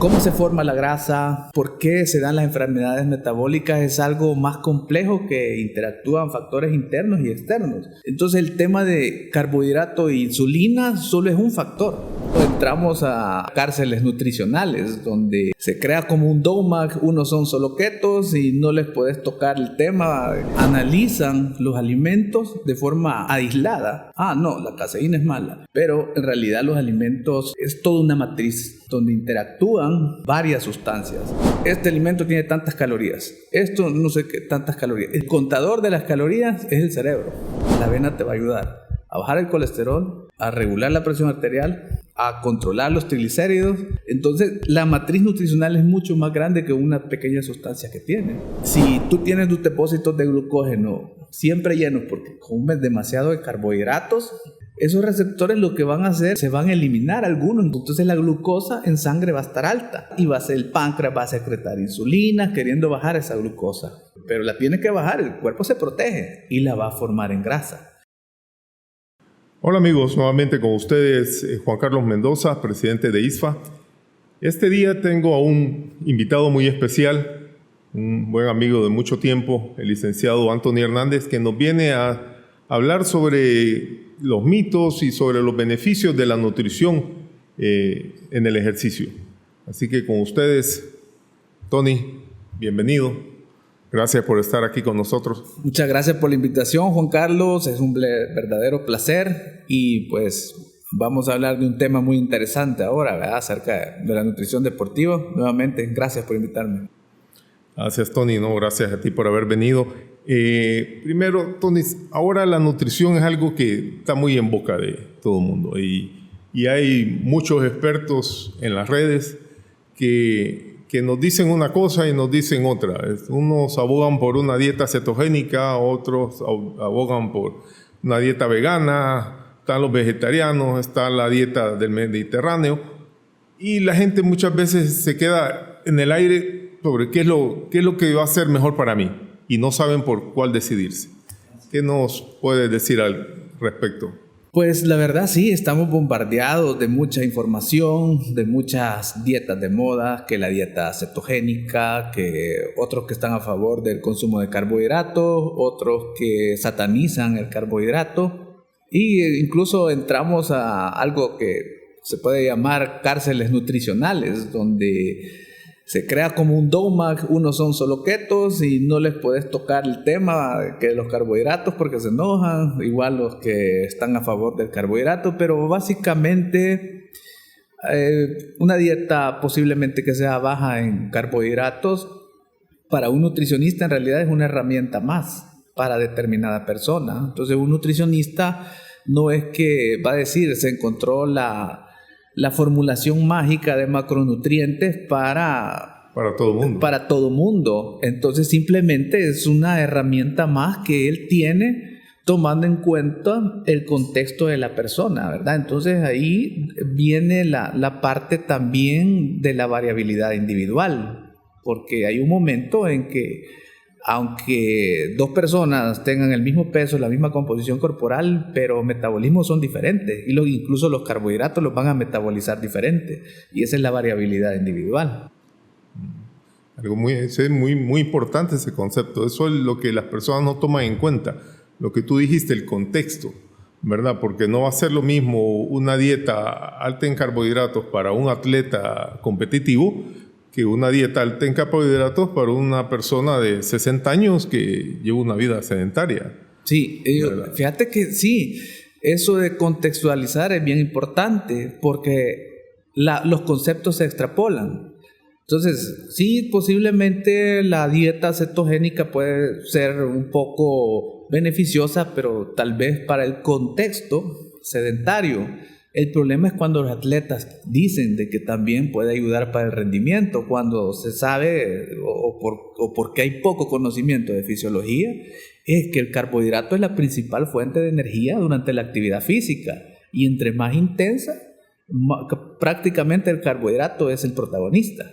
¿Cómo se forma la grasa? ¿Por qué se dan las enfermedades metabólicas? Es algo más complejo que interactúan factores internos y externos. Entonces el tema de carbohidrato e insulina solo es un factor. Entramos a cárceles nutricionales donde se crea como un dogma, unos son solo ketos y no les puedes tocar el tema. Analizan los alimentos de forma aislada. No, la caseína es mala. Pero en realidad los alimentos es toda una matriz donde interactúan varias sustancias. Este alimento tiene tantas calorías. Esto no sé qué tantas calorías. El contador de las calorías es el cerebro. La avena te va a ayudar a bajar el colesterol, a regular la presión arterial, a controlar los triglicéridos. Entonces la matriz nutricional es mucho más grande que una pequeña sustancia que tiene. Si tú tienes tus depósitos de glucógeno siempre llenos porque comes demasiado de carbohidratos, esos receptores lo que van a hacer, se van a eliminar algunos. Entonces la glucosa en sangre va a estar alta y va a ser el páncreas, va a secretar insulina queriendo bajar esa glucosa. Pero la tiene que bajar, el cuerpo se protege y la va a formar en grasa. Hola amigos, nuevamente con ustedes Juan Carlos Mendoza, presidente de ISFA. Este día tengo a un invitado muy especial, un buen amigo de mucho tiempo, el licenciado Anthony Hernández, que nos viene a hablar sobre los mitos y sobre los beneficios de la nutrición en el ejercicio. Así que con ustedes, Tony, bienvenido. Gracias por estar aquí con nosotros. Muchas gracias por la invitación, Juan Carlos. Es un verdadero placer y pues vamos a hablar de un tema muy interesante ahora, ¿verdad? Acerca de la nutrición deportiva. Nuevamente, gracias por invitarme. Gracias, Tony. No, gracias a ti por haber venido. Primero, Tony, ahora la nutrición es algo que está muy en boca de todo el mundo y hay muchos expertos en las redes que nos dicen una cosa y nos dicen otra. Unos abogan por una dieta cetogénica, otros abogan por una dieta vegana, están los vegetarianos, está la dieta del Mediterráneo y la gente muchas veces se queda en el aire sobre qué es lo que va a ser mejor para mí y no saben por cuál decidirse. ¿Qué nos puede decir al respecto? Pues la verdad sí, estamos bombardeados de mucha información, de muchas dietas de moda, que la dieta cetogénica, que otros que están a favor del consumo de carbohidratos, otros que satanizan el carbohidrato e incluso entramos a algo que se puede llamar cárceles nutricionales, donde se crea como un dogma, unos son solo ketos y no les puedes tocar el tema que los carbohidratos porque se enojan, igual los que están a favor del carbohidrato, pero básicamente una dieta posiblemente que sea baja en carbohidratos para un nutricionista en realidad es una herramienta más para determinada persona. Entonces un nutricionista no es que va a decir se encontró la formulación mágica de macronutrientes para todo mundo. Para todo mundo. Entonces simplemente es una herramienta más que él tiene tomando en cuenta el contexto de la persona, ¿verdad? Entonces ahí viene la parte también de la variabilidad individual, porque hay un momento en que aunque dos personas tengan el mismo peso, la misma composición corporal, pero metabolismos son diferentes y incluso los carbohidratos los van a metabolizar diferente y esa es la variabilidad individual. Algo muy importante ese concepto. Eso es lo que las personas no toman en cuenta. Lo que tú dijiste, el contexto, ¿verdad? Porque no va a ser lo mismo una dieta alta en carbohidratos para un atleta competitivo que una dieta alta en carbohidratos para una persona de 60 años que lleva una vida sedentaria. Sí, fíjate que sí, eso de contextualizar es bien importante porque los conceptos se extrapolan. Entonces, sí, posiblemente la dieta cetogénica puede ser un poco beneficiosa, pero tal vez para el contexto sedentario. El problema es cuando los atletas dicen de que también puede ayudar para el rendimiento, cuando se sabe o porque hay poco conocimiento de fisiología, es que el carbohidrato es la principal fuente de energía durante la actividad física y entre más intensa, prácticamente el carbohidrato es el protagonista.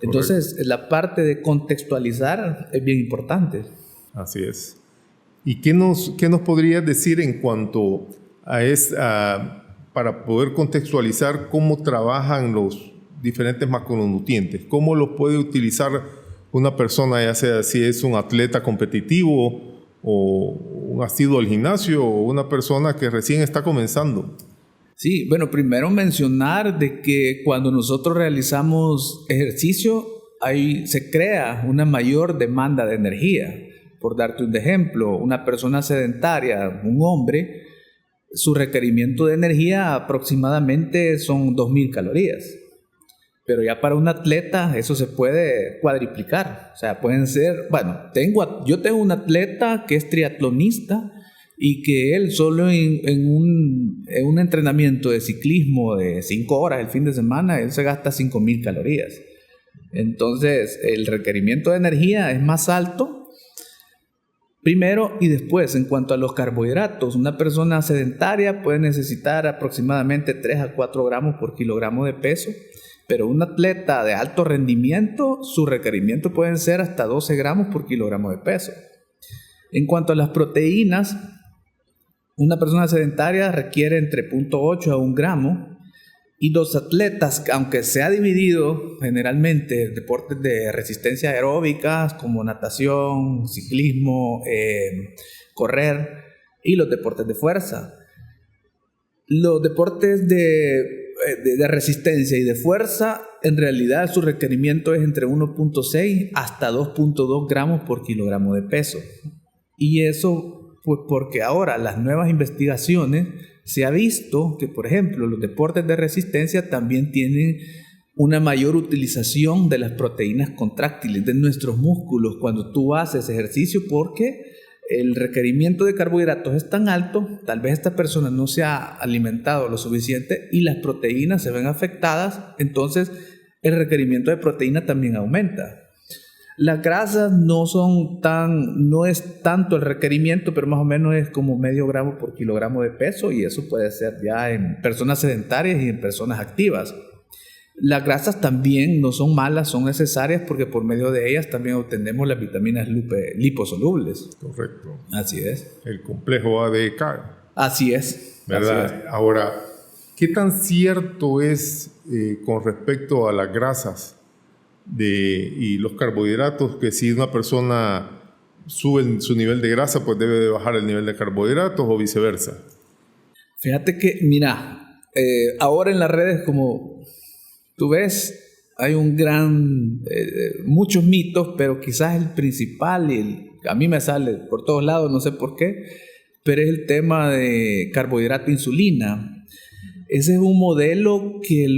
Entonces, la parte de contextualizar es bien importante. Así es. ¿Y qué nos podrías decir en cuanto a para poder contextualizar cómo trabajan los diferentes macronutrientes. ¿Cómo los puede utilizar una persona, ya sea si es un atleta competitivo o un asiduo al gimnasio o una persona que recién está comenzando? Sí, bueno, primero mencionar de que cuando nosotros realizamos ejercicio, se crea una mayor demanda de energía. Por darte un ejemplo, una persona sedentaria, un hombre, su requerimiento de energía aproximadamente son 2.000 calorías. Pero ya para un atleta eso se puede cuadriplicar. O sea, pueden ser, bueno, yo tengo un atleta que es triatlonista y que él solo en un entrenamiento de ciclismo de 5 horas el fin de semana, él se gasta 5.000 calorías. Entonces, el requerimiento de energía es más alto. Primero y después, en cuanto a los carbohidratos, una persona sedentaria puede necesitar aproximadamente 3 a 4 gramos por kilogramo de peso, pero un atleta de alto rendimiento, su requerimiento pueden ser hasta 12 gramos por kilogramo de peso. En cuanto a las proteínas, una persona sedentaria requiere entre 0.8 a 1 gramo, y los atletas, aunque se ha dividido generalmente en deportes de resistencia aeróbica como natación, ciclismo, correr, y los deportes de fuerza. Los deportes de resistencia y de fuerza, en realidad su requerimiento es entre 1.6 hasta 2.2 gramos por kilogramo de peso. Y eso pues porque ahora las nuevas investigaciones se ha visto que, por ejemplo, los deportes de resistencia también tienen una mayor utilización de las proteínas contráctiles de nuestros músculos cuando tú haces ejercicio, porque el requerimiento de carbohidratos es tan alto, tal vez esta persona no se ha alimentado lo suficiente y las proteínas se ven afectadas, entonces el requerimiento de proteína también aumenta. Las grasas no es tanto el requerimiento, pero más o menos es como medio gramo por kilogramo de peso, y eso puede ser ya en personas sedentarias y en personas activas. Las grasas también no son malas, son necesarias porque por medio de ellas también obtenemos las vitaminas liposolubles. Correcto. Así es. El complejo ADK. Así es. ¿Verdad? Así es. Ahora, ¿qué tan cierto es con respecto a las grasas y los carbohidratos, que si una persona sube su nivel de grasa, pues debe de bajar el nivel de carbohidratos o viceversa? Fíjate que, mira, ahora en las redes, como tú ves, hay muchos mitos, pero quizás el principal, a mí me sale por todos lados, no sé por qué, pero es el tema de carbohidrato insulina. Ese es un modelo que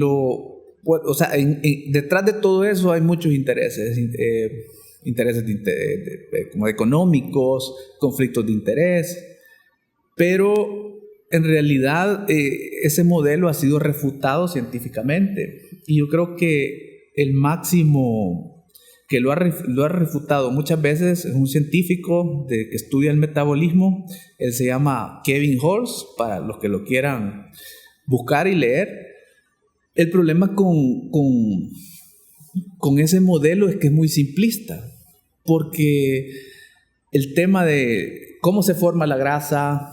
detrás de todo eso hay muchos intereses, como económicos, conflictos de interés, pero en realidad ese modelo ha sido refutado científicamente, y yo creo que el máximo que lo ha refutado muchas veces es un científico que estudia el metabolismo. Él se llama Kevin Holtz, para los que lo quieran buscar y leer. El problema con ese modelo es que es muy simplista, porque el tema de cómo se forma la grasa,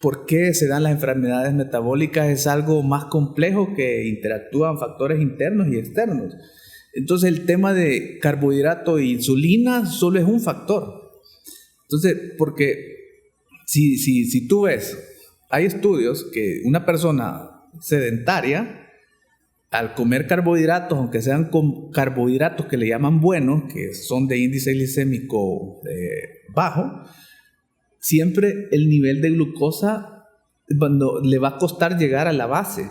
por qué se dan las enfermedades metabólicas, es algo más complejo que interactúan factores internos y externos. Entonces el tema de carbohidrato e insulina solo es un factor. Entonces, porque si tú ves, hay estudios que una persona sedentaria, al comer carbohidratos, aunque sean carbohidratos que le llaman buenos, que son de índice glicémico bajo, siempre el nivel de glucosa le va a costar llegar a la base.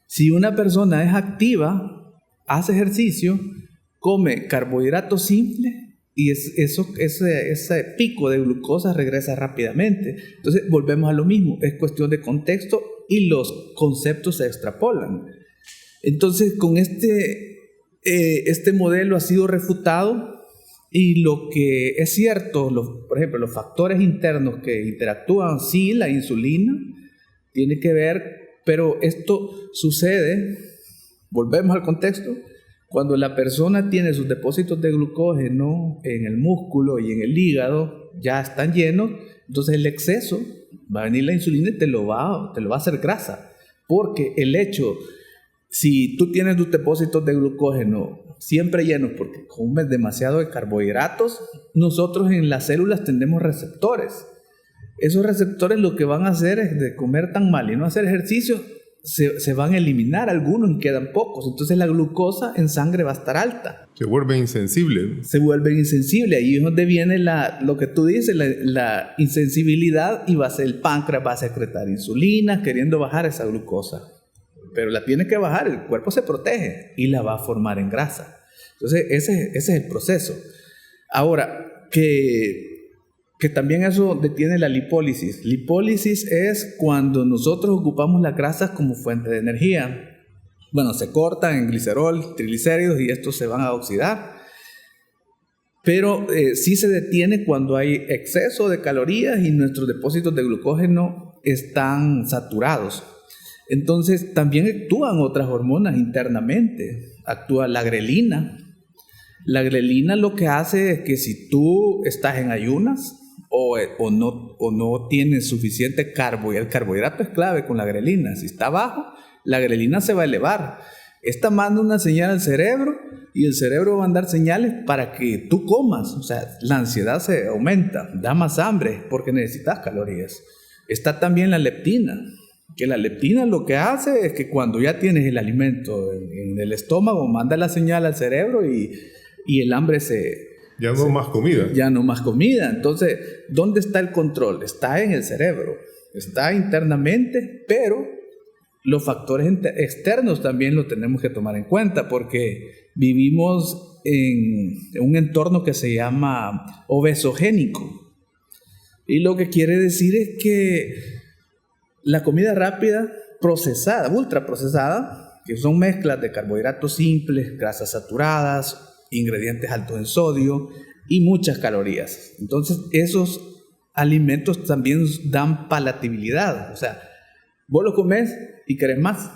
Si una persona es activa, hace ejercicio, come carbohidratos simples, y ese pico de glucosa regresa rápidamente. Entonces volvemos a lo mismo, es cuestión de contexto y los conceptos se extrapolan. Entonces con este modelo ha sido refutado, y lo que es cierto, por ejemplo, los factores internos que interactúan, sí, la insulina tiene que ver, pero esto sucede, volvemos al contexto, cuando la persona tiene sus depósitos de glucógeno en el músculo y en el hígado, ya están llenos, entonces el exceso, va a venir la insulina y te lo va a hacer grasa, porque el hecho si tú tienes tus depósitos de glucógeno siempre llenos porque comes demasiado de carbohidratos, nosotros en las células tenemos receptores. Esos receptores lo que van a hacer es de comer tan mal y no hacer ejercicio, se van a eliminar algunos y quedan pocos. Entonces la glucosa en sangre va a estar alta. Se vuelven insensibles. Se vuelven insensibles. Ahí es donde viene lo que tú dices, la insensibilidad, y va a ser el páncreas, va a secretar insulina queriendo bajar esa glucosa. Pero la tiene que bajar, el cuerpo se protege y la va a formar en grasa. Entonces ese es el proceso. Ahora, que también eso detiene la lipólisis. Lipólisis es cuando nosotros ocupamos las grasas como fuente de energía. Bueno, se cortan en glicerol, triglicéridos, y estos se van a oxidar. Pero sí se detiene cuando hay exceso de calorías y nuestros depósitos de glucógeno están saturados. Entonces también actúan otras hormonas internamente. Actúa la grelina. La grelina lo que hace es que si tú estás en ayunas o no tienes suficiente carbo, y el carbohidrato es clave con la grelina, si está bajo, la grelina se va a elevar. Esta manda una señal al cerebro y el cerebro va a mandar señales para que tú comas. O sea, la ansiedad se aumenta, da más hambre porque necesitas calorías. Está también la leptina, que la leptina lo que hace es que cuando ya tienes el alimento en el estómago, manda la señal al cerebro y el hambre Ya no más comida. Ya no más comida. Entonces, ¿dónde está el control? Está en el cerebro, está internamente, pero los factores externos también lo tenemos que tomar en cuenta porque vivimos en un entorno que se llama obesogénico. Y lo que quiere decir es que la comida rápida, procesada, ultraprocesada, que son mezclas de carbohidratos simples, grasas saturadas, ingredientes altos en sodio y muchas calorías. Entonces, esos alimentos también dan palatabilidad. O sea, vos lo comes y querés más.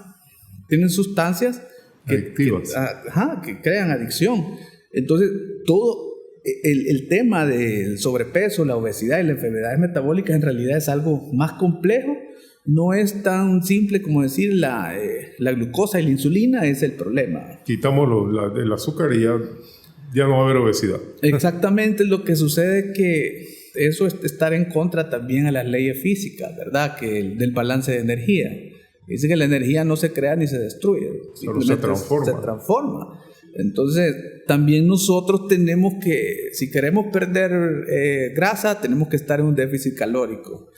Tienen sustancias que crean adicción. Entonces, todo el tema del sobrepeso, la obesidad y las enfermedades metabólicas en realidad es algo más complejo. No es tan simple como decir la glucosa y la insulina es el problema. Quitamos el azúcar y ya no va a haber obesidad. Exactamente, lo que sucede es que eso es estar en contra también a las leyes físicas, ¿verdad? Del balance de energía. Dice que la energía no se crea ni se destruye, simplemente se transforma. Entonces, también nosotros tenemos que, si queremos perder grasa, tenemos que estar en un déficit calórico.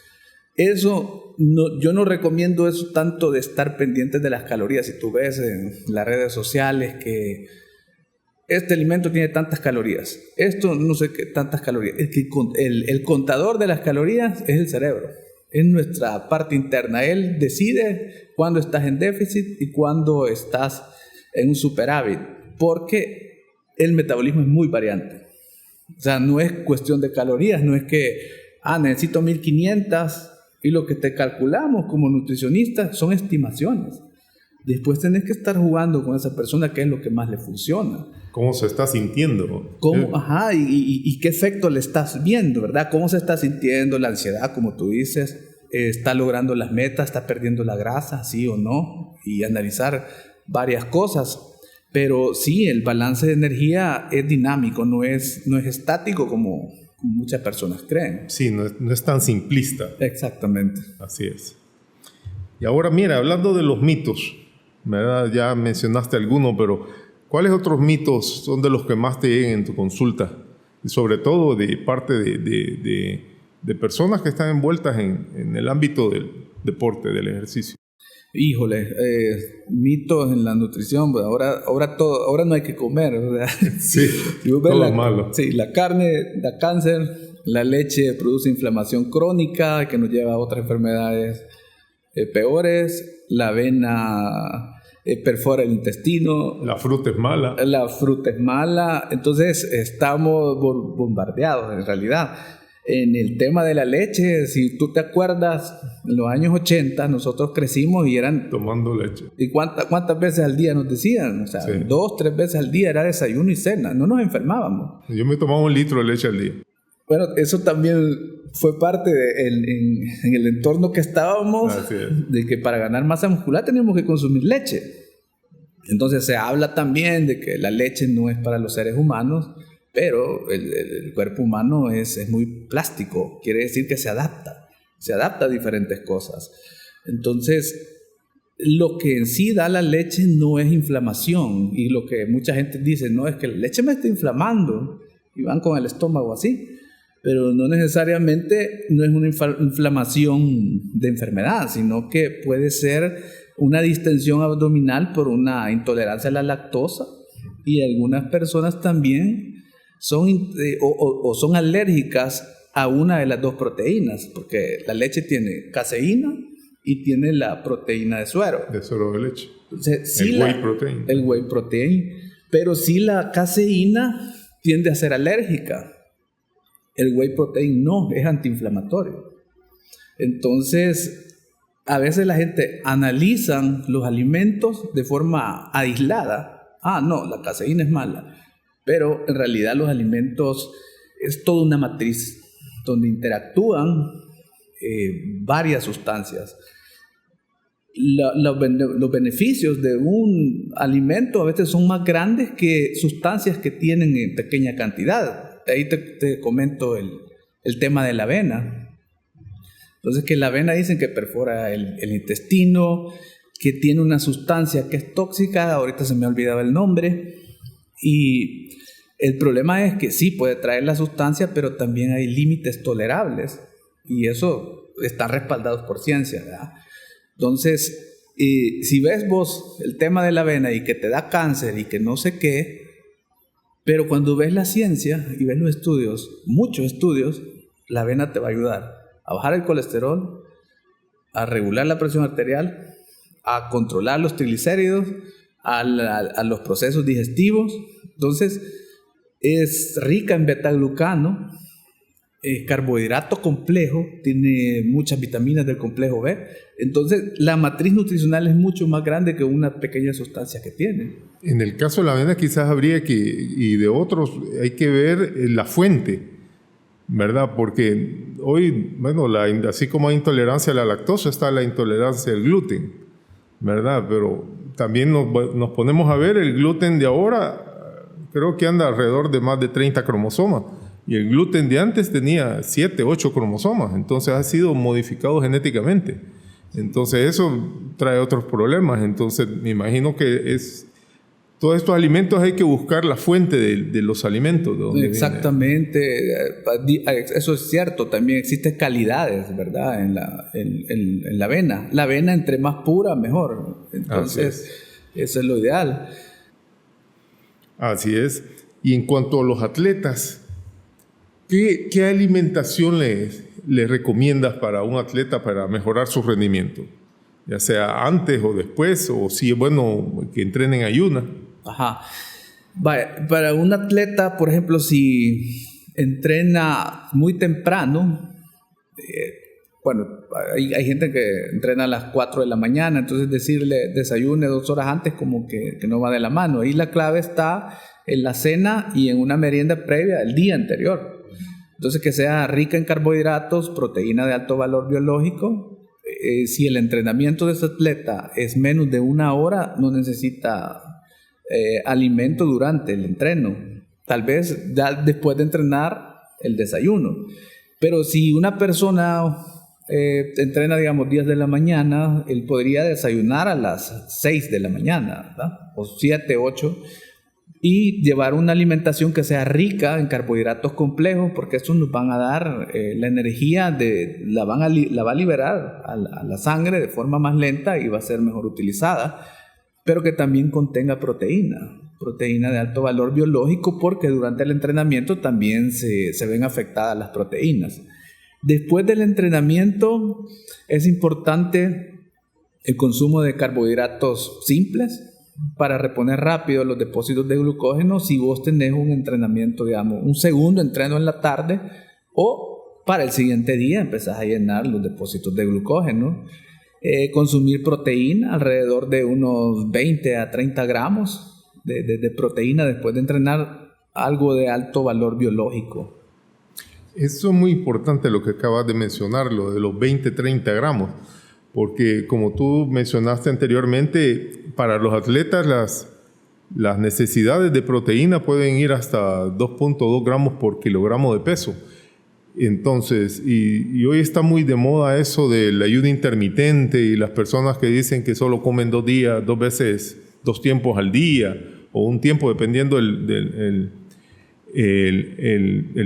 Eso, yo no recomiendo eso tanto de estar pendientes de las calorías. Si tú ves en las redes sociales que este alimento tiene tantas calorías, esto no sé qué tantas calorías, es que el contador de las calorías es el cerebro, es nuestra parte interna. Él decide cuándo estás en déficit y cuándo estás en un superávit, porque el metabolismo es muy variante. O sea, no es cuestión de calorías, no es que necesito 1500 y lo que te calculamos como nutricionista son estimaciones. Después tenés que estar jugando con esa persona qué es lo que más le funciona. ¿Cómo se está sintiendo? Y qué efecto le estás viendo, ¿verdad? ¿Cómo se está sintiendo la ansiedad, como tú dices? ¿Está logrando las metas? ¿Está perdiendo la grasa? ¿Sí o no? Y analizar varias cosas. Pero sí, el balance de energía es dinámico, no es estático como muchas personas creen. Sí, no es tan simplista. Exactamente. Así es. Y ahora mira, hablando de los mitos, ¿verdad? Ya mencionaste alguno, pero ¿cuáles otros mitos son de los que más te llegan en tu consulta? Y sobre todo de parte de personas que están envueltas en el ámbito del deporte, del ejercicio. Híjole, mitos en la nutrición, pues ahora no hay que comer, ¿verdad? Sí, todo malo. Sí, la carne da cáncer, la leche produce inflamación crónica que nos lleva a otras enfermedades peores, la avena perfora el intestino. La fruta es mala. La fruta es mala, entonces estamos bombardeados en realidad. En el tema de la leche, si tú te acuerdas, en los años 80 nosotros crecimos y eran... Tomando leche. ¿Y cuántas veces al día nos decían? O sea, sí. 2, 3 veces al día era desayuno y cena. No nos enfermábamos. Yo me tomaba 1 litro de leche al día. Bueno, eso también fue parte en el entorno que estábamos, de que para ganar masa muscular teníamos que consumir leche. Entonces se habla también de que la leche no es para los seres humanos, pero el cuerpo humano es muy plástico, quiere decir que se adapta a diferentes cosas. Entonces, lo que en sí da la leche no es inflamación, y lo que mucha gente dice, no, es que la leche me está inflamando, y van con el estómago así, pero no necesariamente no es una inflamación de enfermedad, sino que puede ser una distensión abdominal por una intolerancia a la lactosa, y algunas personas también son alérgicas a una de las dos proteínas, porque la leche tiene caseína y tiene la proteína de suero. De suero de leche. Entonces, sí, el whey protein. El whey protein. Pero sí, la caseína tiende a ser alérgica. El whey protein no, es antiinflamatorio. Entonces, a veces la gente analiza los alimentos de forma aislada. Ah, no, la caseína es mala. Pero en realidad los alimentos es toda una matriz donde interactúan varias sustancias. Los beneficios de un alimento a veces son más grandes que sustancias que tienen en pequeña cantidad. Ahí te comento el tema de la avena. Entonces, que la avena dicen que perfora el intestino, que tiene una sustancia que es tóxica, ahorita se me ha olvidado el nombre, y el problema es que sí puede traer la sustancia, pero también hay límites tolerables, y eso está respaldado por ciencia, ¿verdad? Entonces, si ves vos el tema de la avena y que te da cáncer y que no sé qué, pero cuando ves la ciencia y ves los estudios, muchos estudios, la avena te va a ayudar a bajar el colesterol, a regular la presión arterial, a controlar los triglicéridos, a los procesos digestivos. Entonces, es rica en beta-glucano, carbohidrato complejo, tiene muchas vitaminas del complejo B. Entonces, la matriz nutricional es mucho más grande que una pequeña sustancia que tiene. En el caso de la avena quizás habría que, y de otros, hay que ver la fuente, ¿verdad? Porque hoy, bueno, así como hay intolerancia a la lactosa, está la intolerancia al gluten, ¿verdad? Pero también nos ponemos a ver el gluten de ahora, creo que anda alrededor de más de 30 cromosomas. Y el gluten de antes tenía 7, 8 cromosomas. Entonces ha sido modificado genéticamente. Entonces eso trae otros problemas. Entonces me imagino que todos estos alimentos hay que buscar la fuente de los alimentos. De dónde exactamente. Viene. Eso es cierto. También existen calidades, ¿verdad? En la avena. La avena entre más pura, mejor. Entonces eso es lo ideal. Así es. Y en cuanto a los atletas, ¿qué alimentación le recomiendas para un atleta para mejorar su rendimiento? Ya sea antes o después, o si es bueno que entrenen ayuna. Ajá. Vale, para un atleta, por ejemplo, si entrena muy temprano, bueno, hay gente que entrena a las 4 de la mañana, entonces decirle desayune 2 horas antes como que no va de la mano. Ahí la clave está en la cena y en una merienda previa el día anterior. Entonces, que sea rica en carbohidratos, proteína de alto valor biológico. Si el entrenamiento de ese atleta es menos de 1 hora, no necesita alimento durante el entreno. Tal vez ya después de entrenar el desayuno. Pero si una persona entrena, digamos, 10 de la mañana, él podría desayunar a las 6 de la mañana, ¿verdad? O 7, 8. Y llevar una alimentación que sea rica en carbohidratos complejos, porque estos nos van a dar la energía, la va a liberar a la sangre de forma más lenta y va a ser mejor utilizada, pero que también contenga proteína de alto valor biológico, porque durante el entrenamiento también se ven afectadas las proteínas. Después del entrenamiento es importante el consumo de carbohidratos simples, para reponer rápido los depósitos de glucógeno si vos tenés un entrenamiento, digamos, un segundo entreno en la tarde, o para el siguiente día empezás a llenar los depósitos de glucógeno. Consumir proteína, alrededor de unos 20 a 30 gramos de proteína después de entrenar, algo de alto valor biológico. Eso es muy importante lo que acabas de mencionar, lo de los 20-30 gramos. porque como tú mencionaste anteriormente, para los atletas las necesidades de proteína pueden ir hasta 2.2 gramos por kilogramo de peso. Entonces, y hoy está muy de moda eso del ayuno intermitente y las personas que dicen que solo comen 2 días, 2 veces, 2 tiempos al día, o un tiempo dependiendo el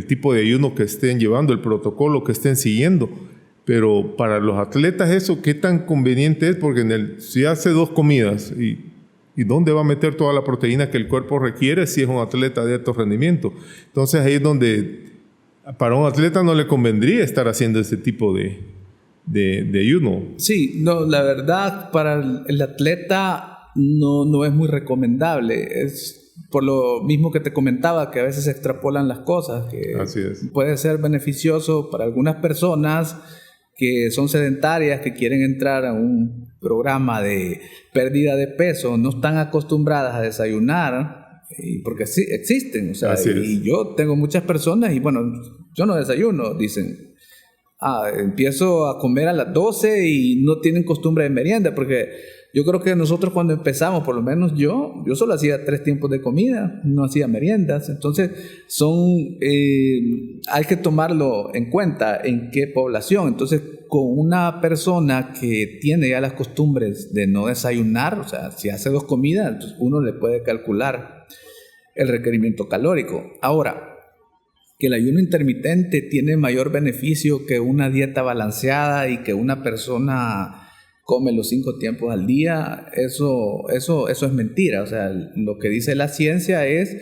tipo de ayuno que estén llevando, el protocolo que estén siguiendo. Pero para los atletas eso, ¿qué tan conveniente es? Porque si hace 2 comidas, ¿y dónde va a meter toda la proteína que el cuerpo requiere si es un atleta de alto rendimiento? Entonces ahí es donde para un atleta no le convendría estar haciendo ese tipo de ayuno. Sí, no, la verdad para el atleta no es muy recomendable. Es por lo mismo que te comentaba, que a veces se extrapolan las cosas, que así es. Puede ser beneficioso para algunas personas que son sedentarias, que quieren entrar a un programa de pérdida de peso, no están acostumbradas a desayunar, porque sí, existen, o sea, y yo tengo muchas personas y bueno, yo no desayuno, dicen, empiezo a comer a las 12 y no tienen costumbre de merienda, porque yo creo que nosotros cuando empezamos, por lo menos yo solo hacía 3 tiempos de comida, no hacía meriendas. Entonces hay que tomarlo en cuenta en qué población. Entonces con una persona que tiene ya las costumbres de no desayunar, o sea, si hace 2 comidas, entonces uno le puede calcular el requerimiento calórico. Ahora, que el ayuno intermitente tiene mayor beneficio que una dieta balanceada y que una persona come los 5 tiempos al día, eso es mentira. O sea, lo que dice la ciencia es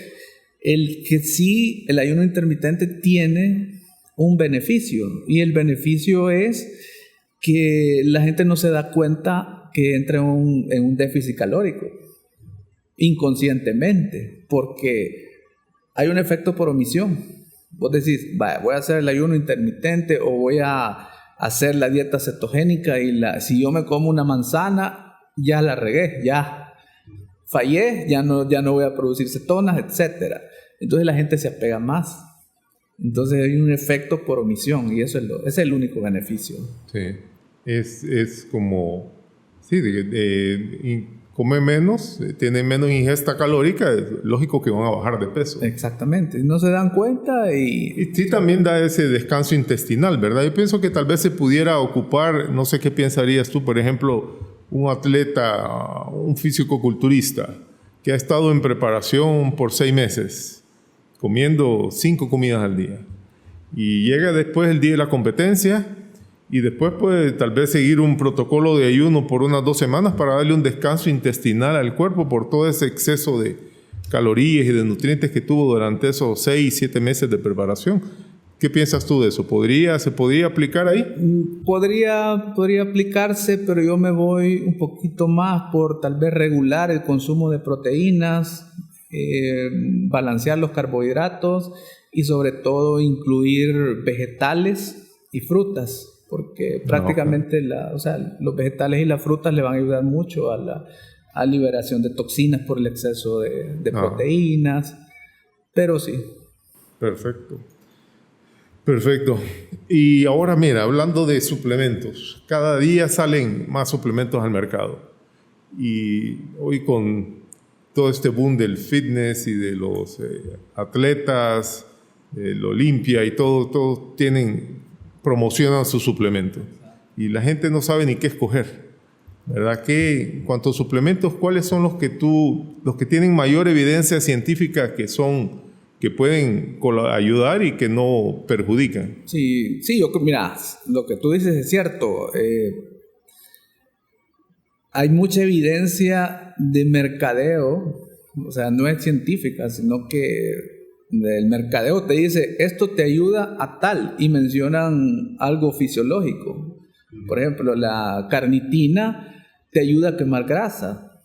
que sí, el ayuno intermitente tiene un beneficio, y el beneficio es que la gente no se da cuenta que entra en un déficit calórico inconscientemente, porque hay un efecto por omisión. Vos decís, voy a hacer el ayuno intermitente o voy a hacer la dieta cetogénica y si yo me como una manzana, ya la regué, ya fallé, ya no voy a producir cetonas, etc. Entonces la gente se apega más. Entonces hay un efecto por omisión y eso es el único beneficio. Sí, es como, sí, come menos, tiene menos ingesta calórica, es lógico que van a bajar de peso. Exactamente, no se dan cuenta y sí también da ese descanso intestinal, ¿verdad? Yo pienso que tal vez se pudiera ocupar, no sé qué pensarías tú, por ejemplo, un atleta, un fisicoculturista que ha estado en preparación por 6 meses, comiendo 5 comidas al día, y llega después el día de la competencia, y después puede tal vez seguir un protocolo de ayuno por unas 2 semanas para darle un descanso intestinal al cuerpo por todo ese exceso de calorías y de nutrientes que tuvo durante esos 6-7 meses de preparación. ¿Qué piensas tú de eso? ¿Se podría aplicar ahí? Podría aplicarse, pero yo me voy un poquito más por tal vez regular el consumo de proteínas, balancear los carbohidratos y sobre todo incluir vegetales y frutas. Porque prácticamente los vegetales y las frutas le van a ayudar mucho a la liberación de toxinas por el exceso de proteínas, pero sí. Perfecto. Y ahora mira, hablando de suplementos, cada día salen más suplementos al mercado. Y hoy con todo este boom del fitness y de los atletas, el Olimpia y todos promocionan sus suplementos y la gente no sabe ni qué escoger, ¿verdad? En cuanto a suplementos, ¿cuáles son los que tienen mayor evidencia científica que pueden ayudar y que no perjudican? Sí, mira, lo que tú dices es cierto. Hay mucha evidencia de mercadeo, o sea, no es científica, sino que el mercadeo te dice, esto te ayuda a tal, y mencionan algo fisiológico. Por ejemplo, la carnitina te ayuda a quemar grasa,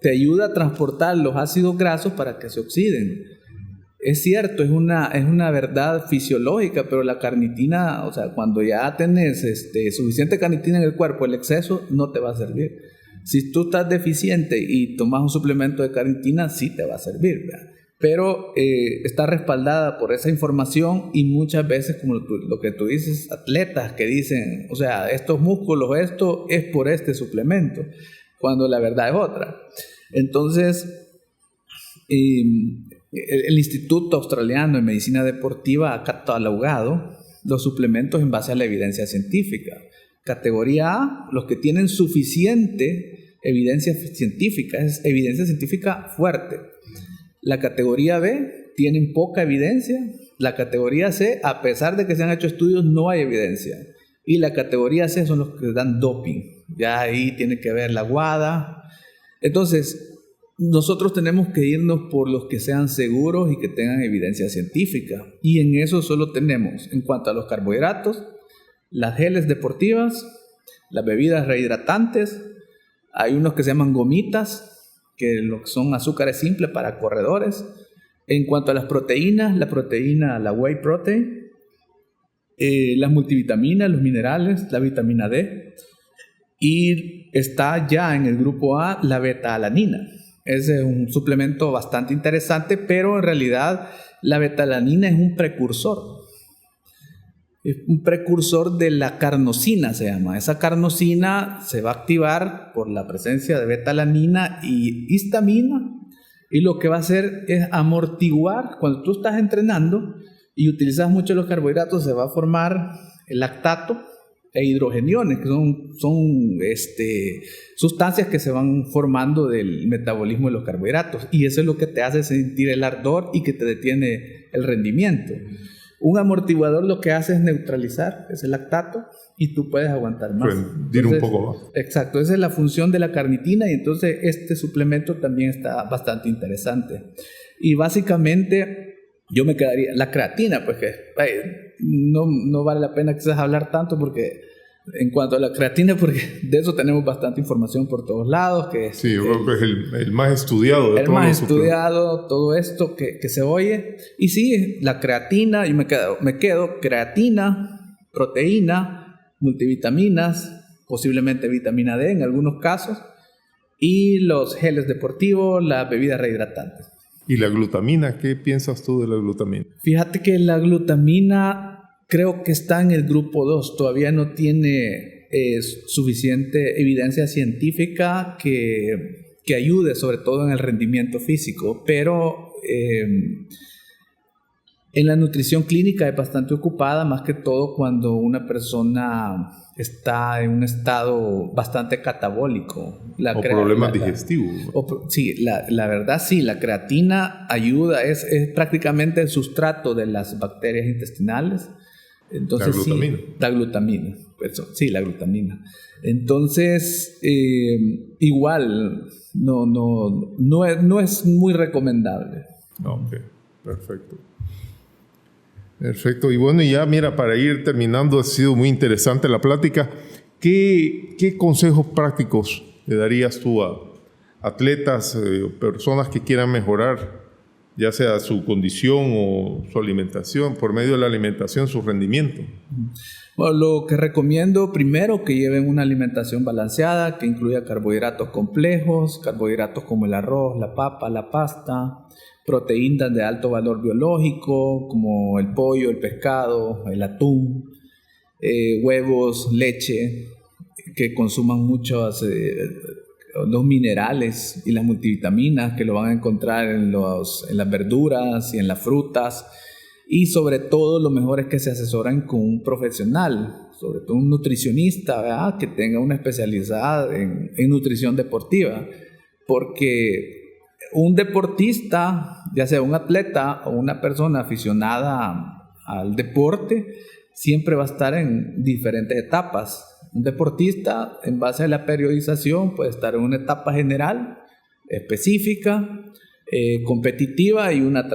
te ayuda a transportar los ácidos grasos para que se oxiden. Es cierto, es una verdad fisiológica, pero la carnitina, o sea, cuando ya tenés suficiente carnitina en el cuerpo, el exceso no te va a servir. Si tú estás deficiente y tomas un suplemento de carnitina, sí te va a servir, ¿verdad? pero está respaldada por esa información y muchas veces, como lo que tú dices, atletas que dicen, o sea, estos músculos, esto es por este suplemento, cuando la verdad es otra. Entonces, el Instituto Australiano de Medicina Deportiva ha catalogado los suplementos en base a la evidencia científica. Categoría A, los que tienen suficiente evidencia científica, es evidencia científica fuerte. La categoría B, tienen poca evidencia. La categoría C, a pesar de que se han hecho estudios, no hay evidencia. Y la categoría C son los que dan doping. Ya ahí tiene que ver la WADA. Entonces, nosotros tenemos que irnos por los que sean seguros y que tengan evidencia científica. Y en eso solo tenemos, en cuanto a los carbohidratos, las geles deportivas, las bebidas rehidratantes, hay unos que se llaman gomitas, que son azúcares simples para corredores. En cuanto a las proteínas, la whey protein, las multivitaminas, los minerales, la vitamina D, y está ya en el grupo A la beta-alanina. Es un suplemento bastante interesante, pero en realidad la beta-alanina es un precursor. Es un precursor de la carnosina, se llama. Esa carnosina se va a activar por la presencia de beta-alanina y histamina, y lo que va a hacer es amortiguar. Cuando tú estás entrenando y utilizas mucho los carbohidratos, se va a formar el lactato e hidrogeniones, que son sustancias que se van formando del metabolismo de los carbohidratos, y eso es lo que te hace sentir el ardor y que te detiene el rendimiento. Un amortiguador lo que hace es neutralizar ese lactato y tú puedes aguantar más. Rendir un poco más. Exacto, esa es la función de la carnitina, y entonces este suplemento también está bastante interesante. Y básicamente yo me quedaría, la creatina, pues que no vale la pena quizás hablar tanto porque en cuanto a la creatina, porque de eso tenemos bastante información por todos lados. Sí, yo creo que es el más estudiado de todos. El más estudiado, todo esto que se oye. Y sí, la creatina, yo me quedo creatina, proteína, multivitaminas, posiblemente vitamina D en algunos casos, y los geles deportivos, las bebidas rehidratantes. ¿Y la glutamina? ¿Qué piensas tú de la glutamina? Fíjate que la glutamina creo que está en el grupo 2, todavía no tiene suficiente evidencia científica que ayude sobre todo en el rendimiento físico, pero en la nutrición clínica es bastante ocupada, más que todo cuando una persona está en un estado bastante catabólico. O problemas digestivos. Sí, la verdad sí, la creatina ayuda, es prácticamente el sustrato de las bacterias intestinales. Entonces, la glutamina. Sí, la glutamina. Sí, la glutamina. Entonces, igual, no es muy recomendable. Ok, perfecto. Perfecto. Y bueno, ya mira, para ir terminando, ha sido muy interesante la plática. ¿Qué consejos prácticos le darías tú a atletas, personas que quieran mejorar, ya sea su condición o su alimentación, por medio de la alimentación, su rendimiento? Bueno, lo que recomiendo primero, que lleven una alimentación balanceada, que incluya carbohidratos complejos, carbohidratos como el arroz, la papa, la pasta, proteínas de alto valor biológico, como el pollo, el pescado, el atún, huevos, leche, que consuman muchos los minerales y las multivitaminas, que lo van a encontrar en las verduras y en las frutas. Y sobre todo, lo mejor es que se asesoren con un profesional, sobre todo un nutricionista, ¿verdad?, que tenga una especialidad en nutrición deportiva, porque un deportista, ya sea un atleta o una persona aficionada al deporte, siempre va a estar en diferentes etapas. Un deportista, en base a la periodización, puede estar en una etapa general, específica, competitiva y una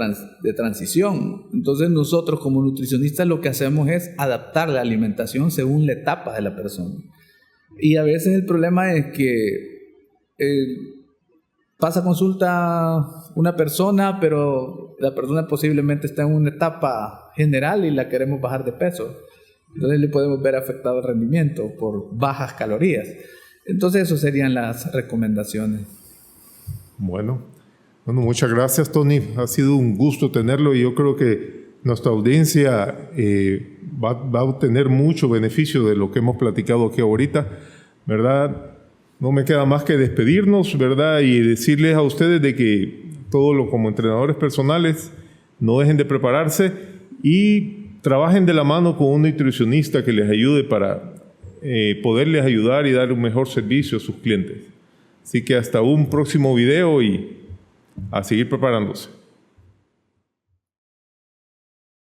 de transición. Entonces nosotros como nutricionistas lo que hacemos es adaptar la alimentación según la etapa de la persona. Y a veces el problema es que pasa consulta una persona, pero la persona posiblemente está en una etapa general y la queremos bajar de peso. Entonces le podemos ver afectado el rendimiento por bajas calorías. Entonces esas serían las recomendaciones. Bueno, Bueno, muchas gracias, Tony. Ha sido un gusto tenerlo y yo creo que nuestra audiencia va a obtener mucho beneficio de lo que hemos platicado aquí ahorita, ¿verdad? No me queda más que despedirnos, ¿verdad? Y decirles a ustedes de que como entrenadores personales, no dejen de prepararse y trabajen de la mano con un nutricionista que les ayude para poderles ayudar y dar un mejor servicio a sus clientes. Así que hasta un próximo video y a seguir preparándose.